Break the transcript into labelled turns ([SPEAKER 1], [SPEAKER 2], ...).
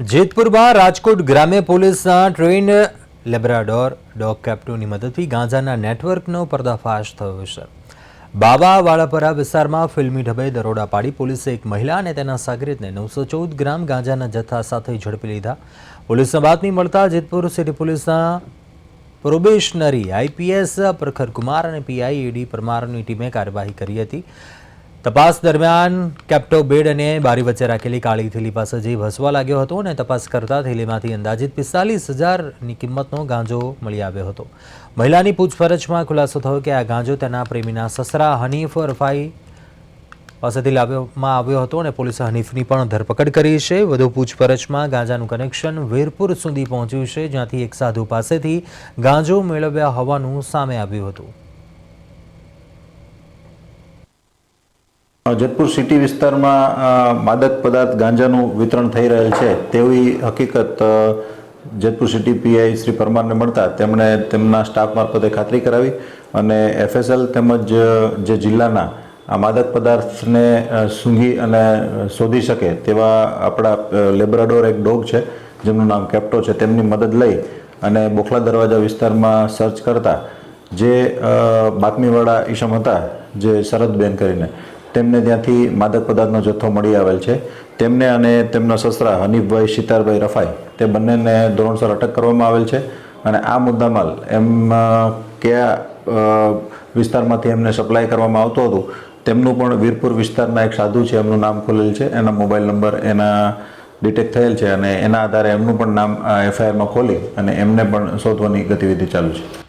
[SPEAKER 1] જેતપુરમાં રાજકોટ ગ્રામ્ય પોલીસના trend Labrador dog કેપ્ટોની મદદથી ગાંજાના નેટવર્કનો પર્દાફાશ થયો છે. બાબા વાળાપરા વિસ્તારમાં ફિલ્મી ઢબે દરોડા પાડી પોલીસે એક મહિલા અને તેના સાગરીતને 914 ગ્રામ ગાંજાના જથ્થા સાથે ઝડપી લીધા. પોલીસને બાતમી મળતા જેતપુર સિટી પોલીસના પ્રોબેશનરી આઈપીએસ પ્રખર કુમાર અને પીઆઈ એડી પરમારની ટીમે કાર્યવાહી કરી હતી. તપાસ દરમિયાન કેપ્ટો બેડ અને બારી વચ્ચે રાખેલી કાળી થેલી પાસે જઈ ભસવા લાગ્યો હતો અને તપાસ કરતા થેલીમાંથી અંદાજિત 45,000ની કિંમતનો ગાંજો મળી આવ્યો હતો. મહિલાની પૂછપરછમાં ખુલાસો થયો કે આ ગાંજો તેના પ્રેમીના સસરા હનીફ રફાઈ પાસેથી લાવવામાં આવ્યો હતો અને પોલીસે હનીફની પણ ધરપકડ કરી છે. વધુ પૂછપરછમાં ગાંજાનું કનેક્શન વીરપુર સુધી પહોંચ્યું છે, જ્યાંથી એક સાધુ પાસેથી ગાંજો મેળવ્યા હોવાનું સામે આવ્યું હતું.
[SPEAKER 2] જેતપુર સિટી વિસ્તારમાં માદક પદાર્થ ગાંજાનું વિતરણ થઈ રહેલ છે તેવી હકીકત જેતપુર સિટી પીઆઈ શ્રી પરમારને મળતા તેમણે તેમના સ્ટાફ મારફતે ખાતરી કરાવી અને એફએસએલ તેમજ જે જિલ્લાના આ માદક પદાર્થને સૂંઘી અને શોધી શકે તેવા આપણા લેબ્રાડોર એક ડોગ છે જેમનું નામ કેપ્ટો છે, તેમની મદદ લઈ અને બોખલા દરવાજા વિસ્તારમાં સર્ચ કરતા જે બાતમીવાળા ઈસમ હતા જે શરદબેન કરીને તેમને ત્યાંથી માદક પદાર્થનો જથ્થો મળી આવેલ છે. તેમને અને તેમના સસરા હનીફભાઈ સિતારભાઈ રફાઈ તે બંનેને ધોરણસર અટક કરવામાં આવેલ છે અને આ મુદ્દામાલ એમ કયા વિસ્તારમાંથી એમને સપ્લાય કરવામાં આવતો હતું તેમનું પણ વીરપુર વિસ્તારના એક સાધુ છે, એમનું નામ ખુલેલ છે, એના મોબાઈલ નંબર એના ડિટેક્ટ થયેલ છે અને એના આધારે એમનું પણ નામ એફઆઈઆરમાં ખોલી અને એમને પણ શોધવાની ગતિવિધિ ચાલુ છે.